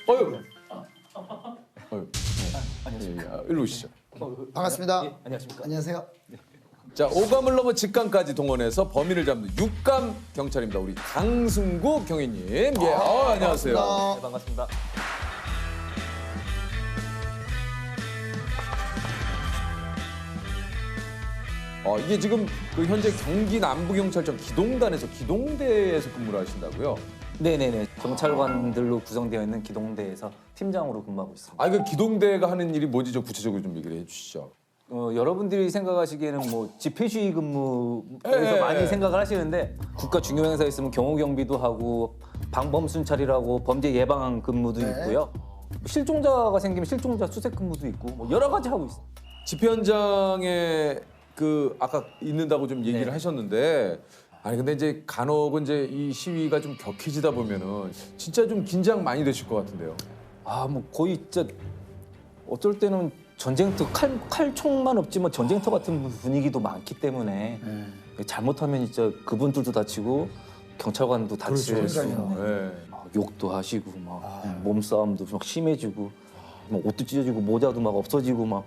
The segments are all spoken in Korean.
어유. 안녕하십니까. 일로 오시죠. 반갑습니다. 예, 안녕하십니까. 안녕하세요. 자, 5감을 넘어 직감까지 동원해서 범인을 잡는 6감 경찰입니다. 우리 강승구 경위님. 예, 안녕하세요. 네, 반갑습니다. 이게 지금 그 현재 경기 남부경찰청 기동단에서 기동대에서 근무를 하신다고요? 네네네. 경찰관들로 구성되어 있는 기동대에서 팀장으로 근무하고 있습니다. 그 기동대가 하는 일이 뭐지 좀 구체적으로 좀 얘기를 해주시죠. 여러분들이 생각하시기에는 뭐 집회시위 근무에서 예. 많이 생각을 하시는데 국가 중요 행사 있으면 경호 경비도 하고 방범 순찰이라고 범죄 예방 근무도 네. 있고요. 실종자가 생기면 실종자 수색 근무도 있고 뭐 여러 가지 하고 있어요. 집회 현장에 그 아까 있는다고 좀 얘기를 네. 하셨는데 아니 근데 이제 간혹은 이제 이 시위가 좀 격해지다 보면은 진짜 좀 긴장 많이 되실 것 같은데요. 뭐 거의 진짜 어쩔 때는 전쟁터 칼총만 없지만 전쟁터 같은 분위기도 많기 때문에 잘못하면 진짜 그분들도 다치고 경찰관도 다치고 네. 막 욕도 하시고 막 몸싸움도 막 심해지고 막 옷도 찢어지고 모자도 막 없어지고 막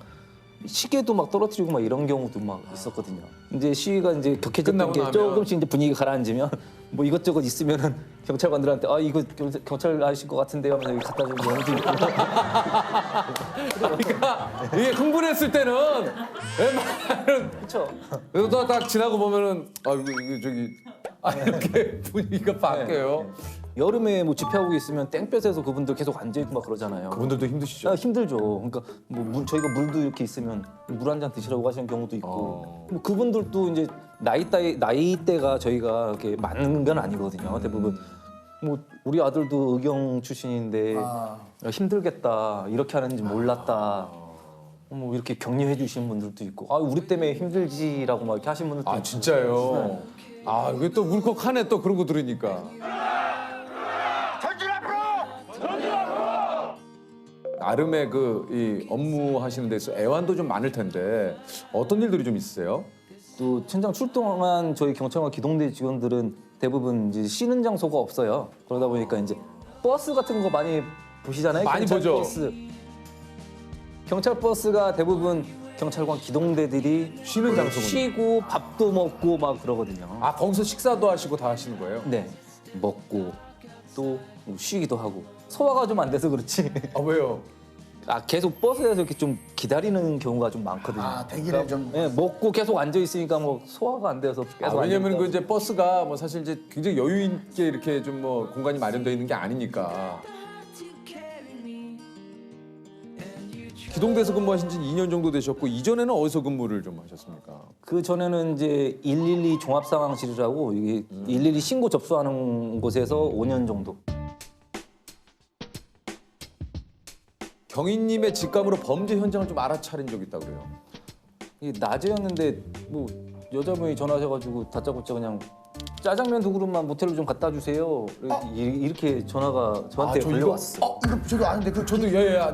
시계도 막 떨어뜨리고 막 이런 경우도 막 있었거든요. 이제 시위가 이제 격해졌던 끝나고 게 나면. 조금씩 이제 분위기가 가라앉으면 뭐 이것저것 있으면은 경찰관들한테 이거 경찰 아실 것 같은데요 하면서 여기 갖다 주는 경우도 있고. 그러니까 이게 흥분했을 때는 웬만하면 그렇죠. 그래도 딱 지나고 보면은 이거 저기 이렇게 분위기가 바뀌어요. 여름에 뭐 집회하고 있으면 땡볕에서 그분들 계속 앉아 있고 막 그러잖아요. 그분들도 힘드시죠. 힘들죠. 그러니까 뭐 저희가 물도 이렇게 있으면 물 한 잔 드시라고 하시는 경우도 있고. 뭐 그분들도 이제 나이대가 저희가 이렇게 맞는 건 아니거든요. 대부분 뭐 우리 아들도 의경 출신인데 힘들겠다 이렇게 하는지 몰랐다. 뭐 이렇게 격려해 주시는 분들도 있고, 우리 때문에 힘들지라고 막 이렇게 하신 분들도 있고. 진짜요. 이게 또 울컥하네 또 그런 거 들으니까. 나름의 이 업무 하시는 데서 애환도 좀 많을 텐데 어떤 일들이 좀 있으세요? 또 현장 출동한 저희 경찰관 기동대 직원들은 대부분 이제 쉬는 장소가 없어요. 그러다 보니까 이제 버스 같은 거 많이 보시잖아요. 많이 경찰 보죠. 버스. 경찰 버스가 대부분 경찰관 기동대들이 쉬는 장소군요. 쉬고 밥도 먹고 막 그러거든요. 거기서 식사도 하시고 다 하시는 거예요? 네, 먹고 또 쉬기도 하고 소화가 좀 안 돼서 그렇지. 왜요? 계속 버스에서 이렇게 좀 기다리는 경우가 좀 많거든요. 대기를 좀. 네, 먹고 계속 앉아 있으니까 뭐 소화가 안 돼서 계속 왜냐면 앉아 그 이제 버스가 뭐 사실 이제 굉장히 여유 있게 이렇게 좀 뭐 공간이 마련되어 있는 게 아니니까. 기동대에서 근무하신 지 2년 정도 되셨고 이전에는 어디서 근무를 좀 하셨습니까? 그 전에는 이제 112 종합상황실이라고 이게 112 신고 접수하는 곳에서 5년 정도. 경위님의 직감으로 범죄 현장을 좀 알아차린 적이 있다고 그래요. 이게 낮에였는데 뭐 여자분이 전화하셔가지고 다짜고짜 그냥 짜장면 두 그릇만 모텔로 좀 갖다 주세요. 이렇게 전화가 저한테 저 이거- 걸려왔어. 이거 저도 아는데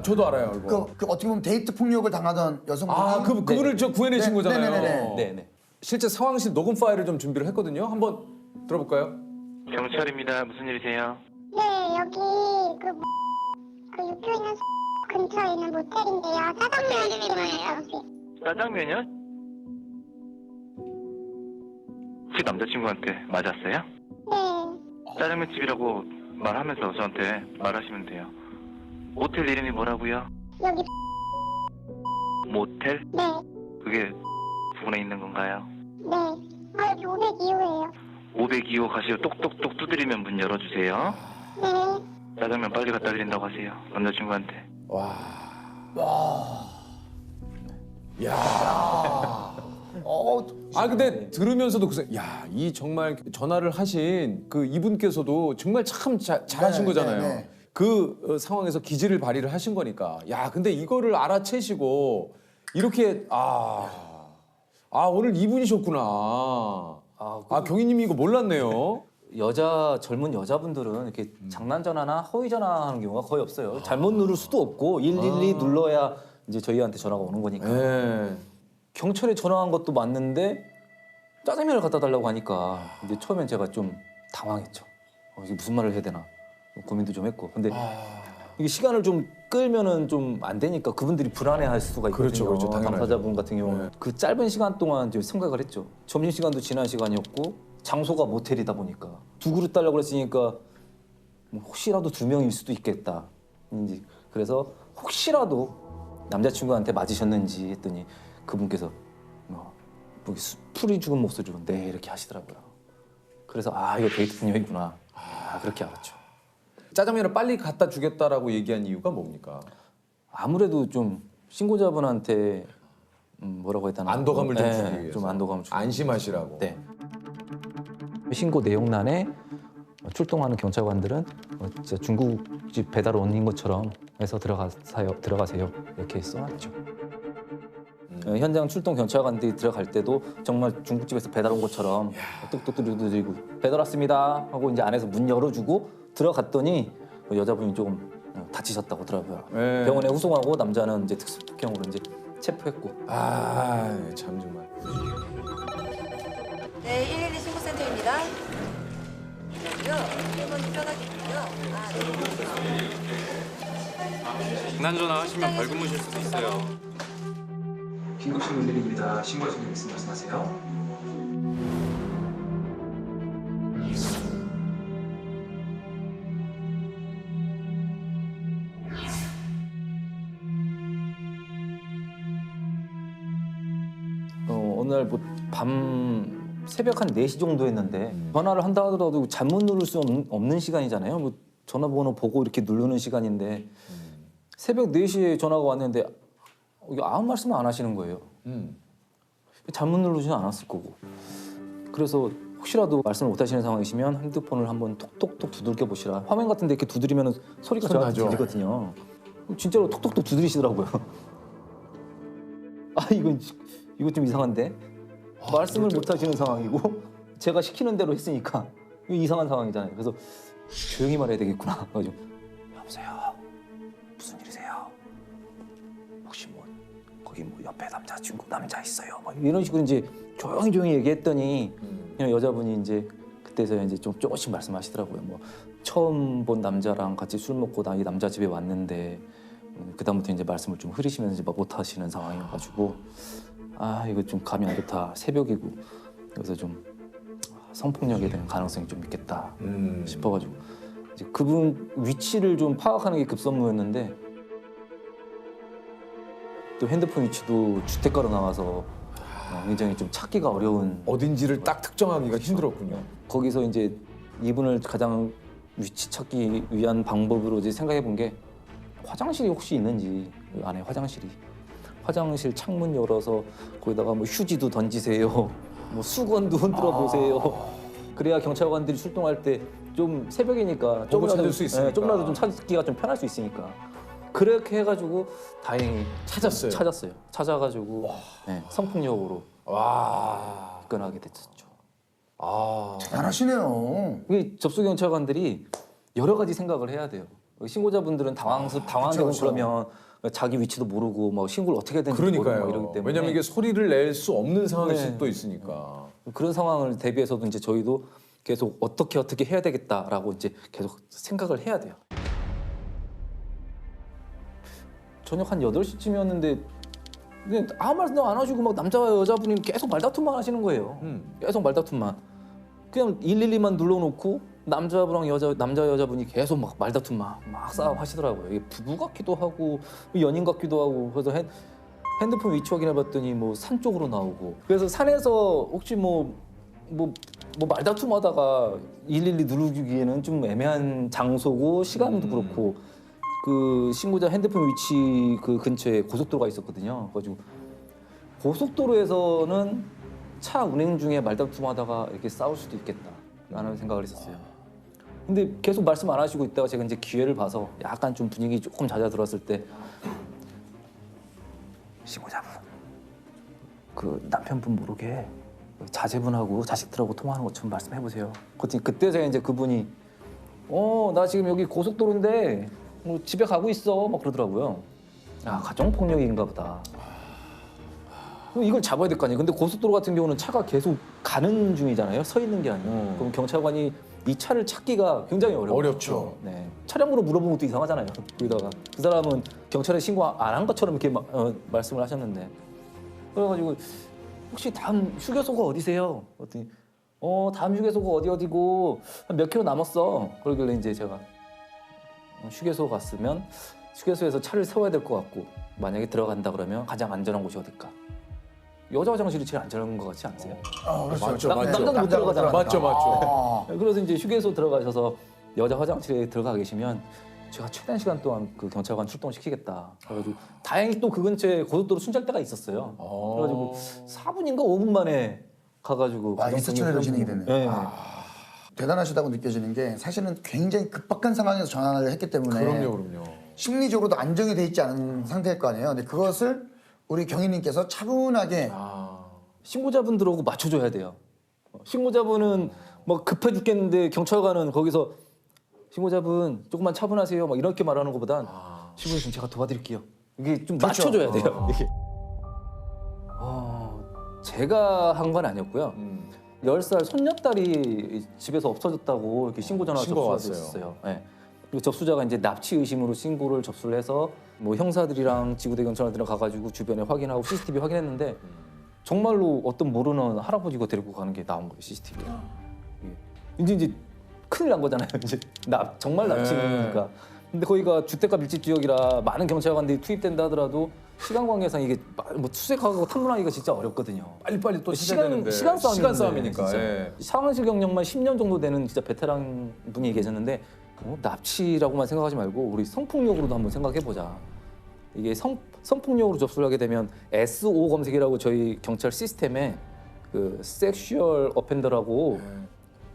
저도 알아요 이거. 그 어떻게 보면 데이트 폭력을 당하던 여성분이 그분을 저 구해내신 네, 거잖아요. 네네네. 네네. 실제 상황실 녹음 파일을 좀 준비를 했거든요. 한번 들어볼까요? 경찰입니다. 무슨 일이세요? 네, 여기 그 육교 있는 근처에 있는 모텔인데요. 짜장면 이름이 뭐예요? 짜장면이요? 혹시 남자친구한테 맞았어요? 네, 짜장면집이라고 말하면서 저한테 말하시면 돼요. 모텔 이름이 뭐라고요? 여기 모텔? 네, 그게 부근에 있는 건가요? 네. 여기 502호예요. 502호 가시고 똑똑똑 두드리면 문 열어주세요. 네. 짜장면 빨리 갖다 드린다고 하세요. 남자친구한테. 근데 들으면서도 이 정말 전화를 하신 그 이분께서도 정말 참 잘하신 네, 거잖아요. 네, 네. 그 상황에서 기지를 발휘를 하신 거니까. 근데 이거를 알아채시고 이렇게 오늘 이분이셨구나. 경위님이 이거 몰랐네요. 젊은 여자분들은 이렇게 장난 전화나 허위 전화하는 경우가 거의 없어요. 잘못 누를 수도 없고 112 눌러야 이제 저희한테 전화가 오는 거니까. 네. 경찰에 전화한 것도 맞는데 짜장면을 갖다 달라고 하니까 이제 처음엔 제가 좀 당황했죠. 이게 무슨 말을 해야 되나. 고민도 좀 했고. 근데 이게 시간을 좀 끌면은 좀 안 되니까 그분들이 불안해할 수가 있거든요. 그렇죠, 그렇죠. 당연하죠. 당사자분 같은 경우는 네. 그 짧은 시간 동안 좀 생각을 했죠. 점심 시간도 지난 시간이었고 장소가 모텔이다 보니까 두 그릇 달라고 그랬으니까 뭐 혹시라도 두 명일 수도 있겠다. 이제 그래서 혹시라도 남자친구한테 맞으셨는지 했더니 그분께서 뭐 풀이 죽은 목소리로 네 이렇게 하시더라고요. 그래서 아 이거 데이트 폭력이구나. 그렇게 알았죠. 짜장면을 빨리 갖다 주겠다라고 얘기한 이유가 뭡니까? 아무래도 좀 신고자분한테 뭐라고 했다나 안도감을 좀 네, 주기 위해서. 좀 안도감을 주기 안심하시라고. 네. 신고 내용란에 출동하는 경찰관들은 진짜 중국집 배달 원인 것처럼 해서 들어가세요 이렇게 써놨죠. 현장 출동 경찰관들이 들어갈 때도 정말 중국집에서 배달 온 것처럼 뚝뚝 두드리고 배달 왔습니다 하고 이제 안에서 문 열어주고 들어갔더니 여자분이 조금 다치셨다고 하더라고요. 네. 병원에 후송하고 남자는 이제 특수폭행으로 이제 체포했고. 참 정말. 네, 112 신고센터입니다. 그리고요, 1번 편하겠고요. 네. 장난 전화 하시면 벌금 무실 수도 있어요. 긴급신고 112입니다. 신고하신 분 있으면 말씀하세요. 어느 날 뭐 밤 새벽 한 4시 정도 했는데 전화를 한다 하더라도 잘못 누를 수 없는 시간이잖아요. 뭐 전화번호 보고 이렇게 누르는 시간인데 새벽 4시에 전화가 왔는데 이게 아무 말씀을 안 하시는 거예요. 잘못 누르지는 않았을 거고. 그래서 혹시라도 말씀을 못 하시는 상황이시면 핸드폰을 한번 톡톡톡 두들겨 보시라. 화면 같은 데 이렇게 두드리면 소리가 저한테 나죠. 들리거든요. 진짜로 톡톡톡 두드리시더라고요. 아 이거 좀 이상한데? 말씀을 못 하시는 상황이고 제가 시키는 대로 했으니까 이거 이상한 상황이잖아요. 그래서 조용히 말해야 되겠구나. 그래가지고 여보세요. 무슨 일이세요? 혹시 뭐 거기 뭐 옆에 남자 있어요? 막 이런 식으로 이제 조용히 얘기했더니 그냥 여자분이 이제 그때서야 이제 좀 조금씩 말씀하시더라고요. 뭐 처음 본 남자랑 같이 술 먹고 나 이 남자 집에 왔는데 그다음부터 이제 말씀을 좀 흐리시면서 이제 못 하시는 상황이어가지고 아 이거 좀 감이 안 좋다. 새벽이고 그래서 좀 성폭력에 대한 가능성이 좀 있겠다 싶어가지고 이제 그분 위치를 좀 파악하는 게 급선무였는데 또 핸드폰 위치도 주택가로 나와서 굉장히 좀 찾기가 어려운 어딘지를 딱 특정하기가 힘들었군요. 거기서 이제 이분을 가장 위치 찾기 위한 방법으로 이제 생각해 본 게 화장실이 혹시 있는지 그 안에 화장실 창문 열어서 거기다가 뭐 휴지도 던지세요, 뭐 수건도 흔들어 보세요. 그래야 경찰관들이 출동할 때 좀 새벽이니까 보고 찾을 수 있으니까. 조금이라도 좀 찾기가 좀 편할 수 있으니까 그렇게 해가지고 다행히 찾았어요. 찾아가지고 네, 성폭력으로 와. 입건하게 됐었죠. 잘하시네요. 이 접수 경찰관들이 여러 가지 생각을 해야 돼요. 신고자분들은 당황되고 그쵸. 그러면 자기 위치도 모르고 막 신고를 어떻게 해야 되는지 모르고 막 그러니까요. 이러기 때문에 왜냐면 이게 소리를 낼 수 없는 상황일 네. 수도 있으니까. 그런 상황을 대비해서도 이제 저희도 계속 어떻게 해야 되겠다라고 이제 계속 생각을 해야 돼요. 저녁 한 8시쯤이었는데 근데 아무 말도 안 하시고 막 남자와 여자분이 계속 말다툼만 하시는 거예요. 계속 말다툼만. 그냥 112만 눌러놓고 남자분랑 남자 여자분이 계속 막 말다툼만 막 싸움 하시더라고요. 이게 부부 같기도 하고 연인 같기도 하고 그래서 핸드폰 위치 확인해봤더니 뭐 산 쪽으로 나오고 그래서 산에서 혹시 뭐 말다툼하다가 112 누르기에는 좀 애매한 장소고 시간도 그렇고 그 신고자 핸드폰 위치 그 근처에 고속도로가 있었거든요. 그래가지고 고속도로에서는 차 운행 중에 말다툼하다가 이렇게 싸울 수도 있겠다라는 생각을 했었어요. 근데 계속 말씀 안 하시고 있다가 제가 이제 기회를 봐서 약간 좀 분위기 조금 잦아들었을 때 신고자분 그 남편분 모르게 자제분하고 자식들하고 통화하는 것처럼 말씀해 보세요. 그때서야 이제 그분이 나 지금 여기 고속도로인데 뭐 집에 가고 있어 막 그러더라고요. 아 가정폭력인가 보다. 이걸 잡아야 될 거 아니에요. 근데 고속도로 같은 경우는 차가 계속 가는 중이잖아요. 서 있는 게 아니고. 그럼 경찰관이 이 차를 찾기가 굉장히 어려워요. 어렵죠. 네. 차량으로 물어보는 것도 이상하잖아요. 거기다가 그 사람은 경찰에 신고 안 한 것처럼 이렇게 말씀을 하셨는데 그래가지고 혹시 다음 휴게소가 어디세요? 그랬더니 다음 휴게소가 어디고 한 몇 킬로 남았어. 그러길래 이제 제가 휴게소 갔으면 휴게소에서 차를 세워야 될 것 같고 만약에 들어간다 그러면 가장 안전한 곳이 어딜까? 여자 화장실이 제일 안전한 것 같지 않으세요? 맞죠, 남자는 못 들어가잖아요. 맞죠, 맞죠. 아, 그래서 이제 휴게소 들어가셔서 여자 화장실에 들어가 계시면 제가 최단 시간 동안 그 경찰관 출동시키겠다. 그래가지고 다행히 또 그 근처에 고속도로 순찰대가 있었어요. 그래가지고 4분인가 5분 만에 가가지고 아, 일사천리로 진행이 되네요. 네. 대단하시다고 느껴지는 게 사실은 굉장히 급박한 상황에서 전화를 했기 때문에 그럼요. 심리적으로도 안정이 돼 있지 않은 상태일 거 아니에요. 근데 그것을 우리 경위님께서 차분하게 신고자분들하고 맞춰줘야 돼요. 신고자분은 뭐 급해 죽겠는데 경찰관은 거기서 신고자분 조금만 차분하세요. 막 이렇게 말하는 것보단 신고자분 제가 도와드릴게요. 이게 좀 그렇죠. 맞춰줘야 돼요. 이게. 제가 한 건 아니었고요. 10살 손녀딸이 집에서 없어졌다고 이렇게 신고 전화가 신고가 접수가 왔어요. 됐어요. 네. 그리고 접수자가 이제 납치 의심으로 신고를 접수를 해서 뭐 형사들이랑 지구대 경찰관들이랑 가가지고 주변에 확인하고 CCTV 확인했는데 정말로 어떤 모르는 할아버지가 데리고 가는 게 나온 거예요, CCTV에. 이제 큰일 난 거잖아요. 이제 정말 납치니까. 근데 거기가 주택가 밀집 지역이라 많은 경찰관들이 투입된다 하더라도 시간 관계상 이게 뭐 수색하고 탐문하기가 진짜 어렵거든요. 빨리빨리 또 찾아야 되는데. 시간 싸움이니까. 진짜. 예. 상황실 경력만 10년 정도 되는 진짜 베테랑 분이 계셨는데 납치라고만 생각하지 말고 우리 성폭력으로도 한번 생각해보자. 이게 성폭력으로 접수를 하게 되면 SO 검색이라고 저희 경찰 시스템에 그 섹슈얼 어펜더라고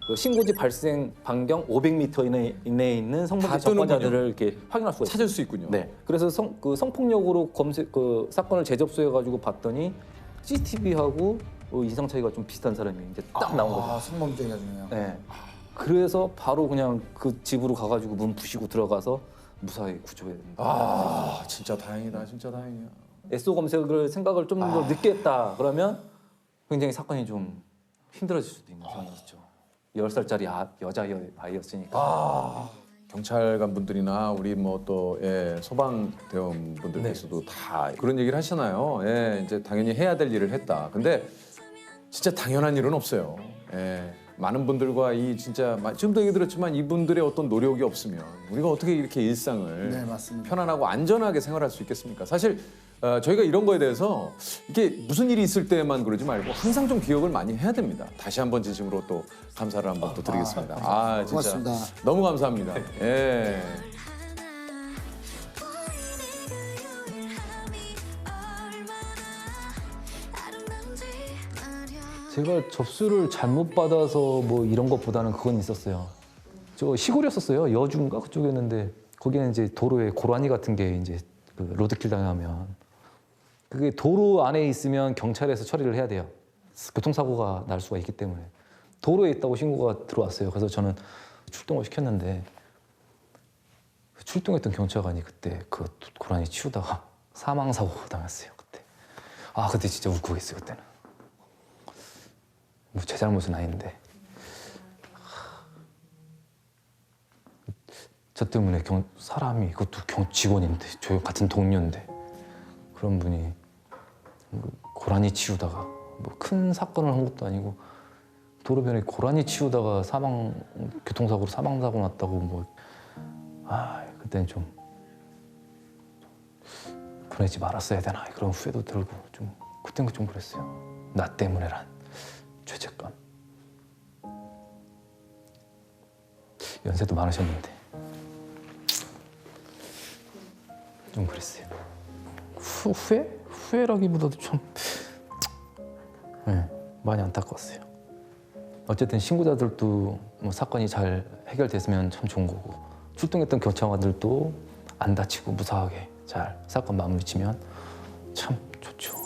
그 신고지 발생 반경 500m 이내에 있는 다 성범죄 뜨는군요. 접관자들을 이렇게 확인할 수가 있어요. 찾을 수 있군요. 네. 그래서 성폭력으로 검색 그 사건을 재접수해가지고 봤더니 CCTV하고 인상 차이가 좀 비슷한 사람이 이제 딱 나온 거죠. 아, 성범죄가 중요해요. 네. 그래서 바로 그냥 그 집으로 가가지고 문 부시고 들어가서 무사히 구조해야 됩니다. 진짜 다행이다. 진짜 다행이야. SO 검색을 생각을 좀 더 늦게 했다 그러면 굉장히 사건이 좀 힘들어질 수도 있는 상황이죠. 10살짜리 여자 아이였으니까. 경찰관 분들이나 우리 뭐 또 소방 대원분들께서도 다 그런 얘기를 하시잖아요. 이제 당연히 해야 될 일을 했다. 근데 진짜 당연한 일은 없어요. 많은 분들과 이 진짜 지금도 얘기 들었지만 이분들의 어떤 노력이 없으면 우리가 어떻게 이렇게 일상을 네, 맞습니다. 편안하고 안전하게 생활할 수 있겠습니까? 사실 저희가 이런 거에 대해서 이게 무슨 일이 있을 때만 그러지 말고 항상 좀 기억을 많이 해야 됩니다. 다시 한번 진심으로 또 감사를 한번 또 드리겠습니다. 진짜 고맙습니다. 너무 감사합니다. 예. 제가 접수를 잘못 받아서 뭐 이런 것보다는 그건 있었어요. 저 시골이었었어요. 여주인가 그쪽이었는데 거기는 이제 도로에 고라니 같은 게 이제 그 로드킬 당하면 그게 도로 안에 있으면 경찰에서 처리를 해야 돼요. 교통사고가 날 수가 있기 때문에 도로에 있다고 신고가 들어왔어요. 그래서 저는 출동을 시켰는데 출동했던 경찰관이 그때 그 고라니 치우다가 사망사고 당했어요. 그때 그때 진짜 울컥했어요. 그때는. 뭐 제 잘못은 아닌데 저 때문에 사람이 그것도 직원인데 저 같은 동료인데 그런 분이 고라니 치우다가 뭐 큰 사건을 한 것도 아니고 도로변에 고라니 치우다가 교통사고로 사망사고 났다고 그때는 좀 보내지 말았어야 되나 그런 후회도 들고 그때는 좀 그랬어요. 나 때문에란 죄책감. 연세도 많으셨는데 좀 그랬어요. 후회라기보다도 좀 많이 안타까웠어요. 어쨌든 신고자들도 뭐 사건이 잘 해결됐으면 참 좋은 거고 출동했던 경찰관들도 안 다치고 무사하게 잘 사건 마무리 치면 참 좋죠.